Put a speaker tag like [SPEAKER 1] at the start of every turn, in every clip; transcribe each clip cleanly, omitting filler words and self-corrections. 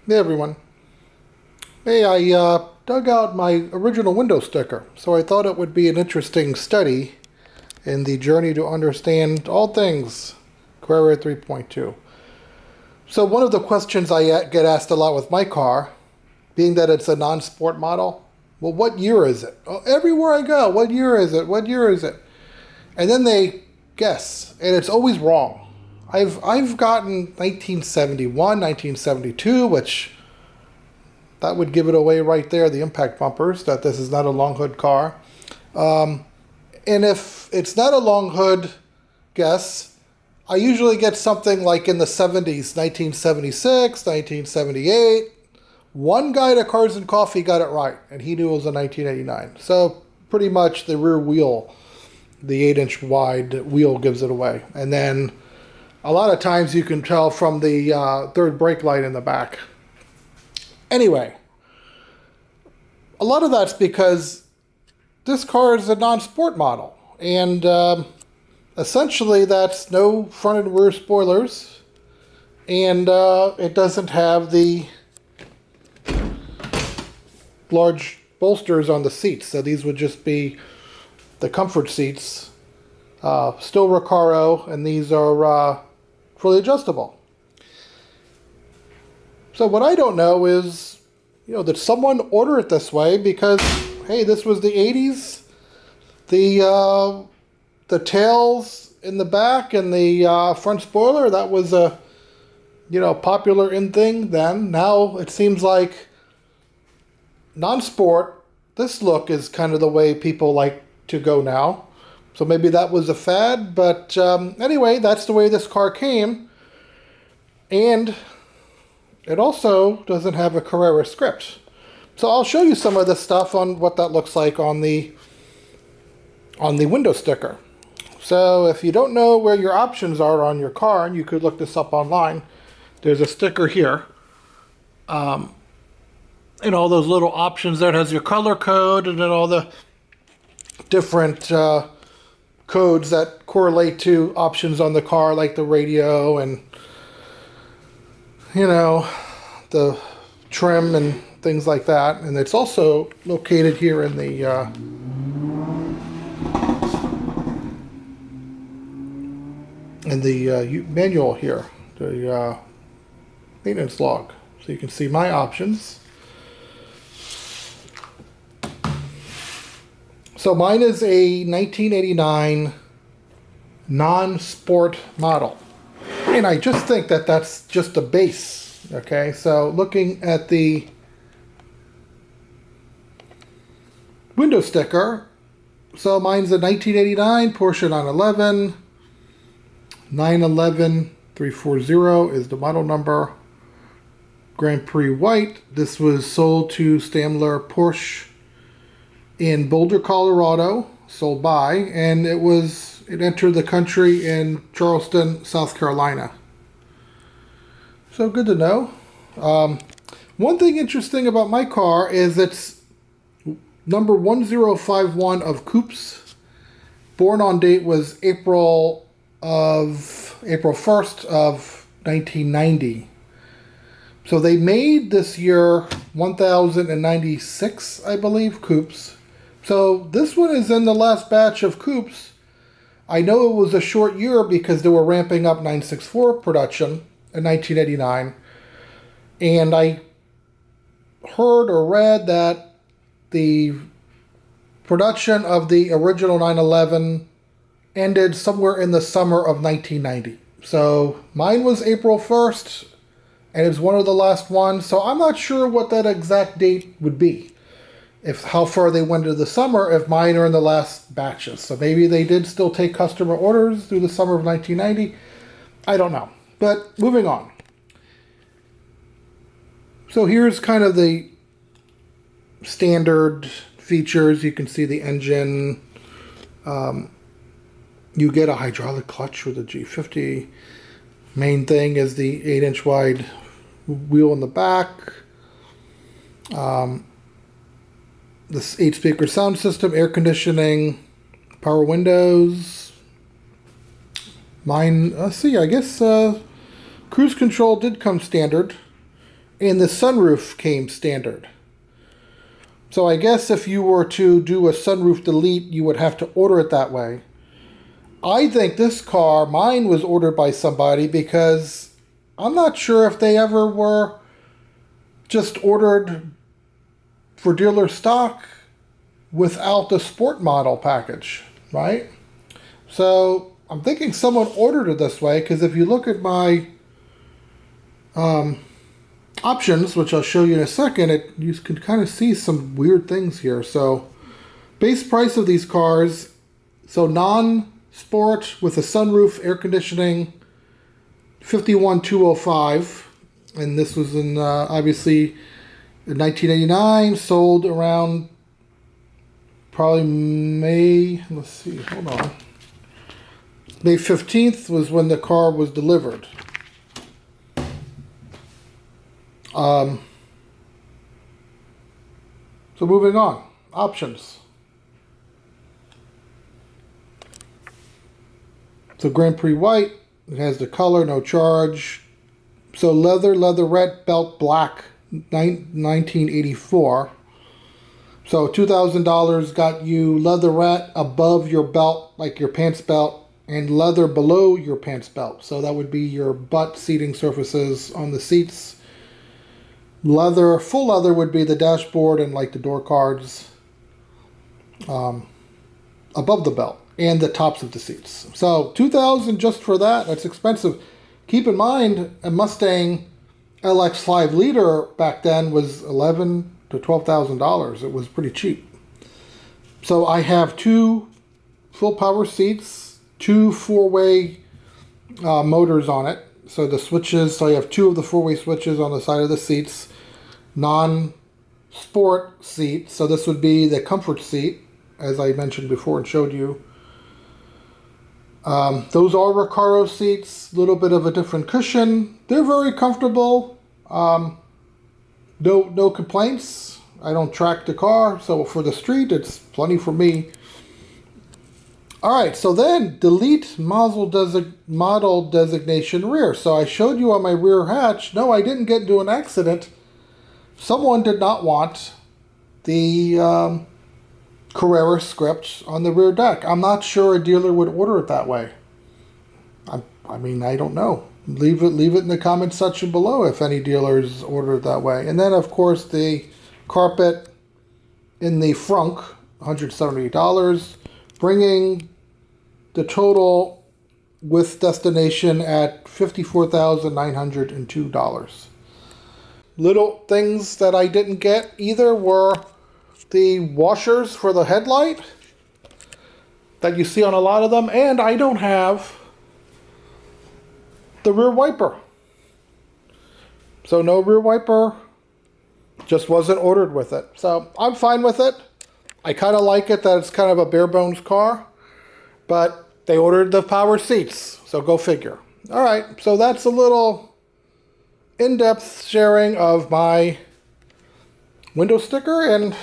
[SPEAKER 1] Hey everyone. Hey, I dug out my original window sticker, so I thought it would be an interesting study in the journey to understand all things Carrera 3.2. So one of the questions I get asked a lot with my car, being that it's a non-sport model, well, what year is it? Oh, everywhere I go, what year is it? What year is it? And then they guess, and it's always wrong. I've gotten 1971, 1972, which that would give it away right there, the impact bumpers, that this is not a long hood car. And if it's not a long hood guess, I usually get something like in the 70s, 1976, 1978. One guy at Cars and Coffee got it right, and he knew it was a 1989. So pretty much the rear wheel, the 8-inch wide wheel gives it away. And then a lot of times you can tell from the third brake light in the back. Anyway, a lot of that's because this car is a non-sport model. And essentially that's no front and rear spoilers. And it doesn't have the large bolsters on the seats. So these would just be the comfort seats. Still Recaro, and these are fully adjustable. So what I don't know is, did someone order it this way because, hey, this was the 80s? The tails in the back and the front spoiler, that was a, popular in thing then. Now it seems like non-sport, this look is kind of the way people like to go now. So maybe that was a fad, but anyway, that's the way this car came. And it also doesn't have a Carrera script. So I'll show you some of the stuff on what that looks like on the window sticker. So if you don't know where your options are on your car, and you could look this up online, there's a sticker here. And all those little options there. It has your color code and then all the different codes that correlate to options on the car, like the radio and the trim and things like that. And it's also located here in the manual here, the maintenance log. So you can see my options. So mine is a 1989 non-sport model. And I just think that that's just a base. Okay, so looking at the window sticker, so mine's a 1989 Porsche 911. 911340 is the model number. Grand Prix white. This was sold to Stamler Porsche in Boulder, Colorado, sold by, and it entered the country in Charleston, South Carolina. So good to know. One thing interesting about my car is it's number 1051 of coupes. Born on date was April 1st of 1990. So they made this year 1096, I believe, coupes. So this one is in the last batch of coupes. I know it was a short year because they were ramping up 964 production in 1989. And I heard or read that the production of the original 911 ended somewhere in the summer of 1990. So mine was April 1st, and it's one of the last ones. So I'm not sure what that exact date would be. If how far they went into the summer, if mine are in the last batches. So maybe they did still take customer orders through the summer of 1990. I don't know. But moving on. So here's kind of the standard features. You can see the engine. You get a hydraulic clutch with a G50. Main thing is the 8-inch wide wheel in the back. This 8-speaker sound system, air conditioning, power windows. Mine, let's see, I guess cruise control did come standard. and the sunroof came standard. So I guess if you were to do a sunroof delete, you would have to order it that way. I think this car, mine was ordered by somebody because I'm not sure if they ever were just ordered for dealer stock without the sport model package, right? So I'm thinking someone ordered it this way because if you look at my options, which I'll show you in a second, you can kind of see some weird things here. So base price of these cars, so non-sport with a sunroof, air conditioning, $51,205, and this was in obviously in 1989, sold around probably May, let's see, hold on. May 15th was when the car was delivered. So moving on, options. So Grand Prix White, it has the color, no charge. So leatherette belt black, 1984. So $2,000 got you leatherette above your belt, like your pants belt, and leather below your pants belt. So that would be your butt seating surfaces on the seats. Leather, full leather would be the dashboard and like the door cards above the belt and the tops of the seats. So $2,000 just for that, that's expensive. Keep in mind, a Mustang LX 5 liter back then was $11,000 to $12,000. It was pretty cheap. So I have two full power seats, two four-way motors on it. So the switches, so you have two of the four-way switches on the side of the seats. Non-sport seat, so this would be the comfort seat, as I mentioned before and showed you. Those are Recaro seats, a little bit of a different cushion. They're very comfortable. No complaints. I don't track the car, so for the street, it's plenty for me. Alright, so then delete model designation rear. So I showed you on my rear hatch, no, I didn't get into an accident. Someone did not want the Carrera script on the rear deck. I'm not sure a dealer would order it that way. I mean, I don't know. Leave it in the comment section below if any dealers order it that way. And then, of course, the carpet in the frunk, $178. Bringing the total with destination at $54,902. Little things that I didn't get either were the washers for the headlight that you see on a lot of them, and I don't have the rear wiper. So no rear wiper, just wasn't ordered with it. So I'm fine with it. I kind of like it that it's kind of a bare bones car, but they ordered the power seats, so go figure. All right, so that's a little in-depth sharing of my window sticker, and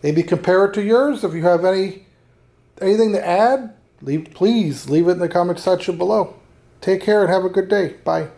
[SPEAKER 1] maybe compare it to yours. If you have anything to add, please leave it in the comment section below. Take care and have a good day. Bye.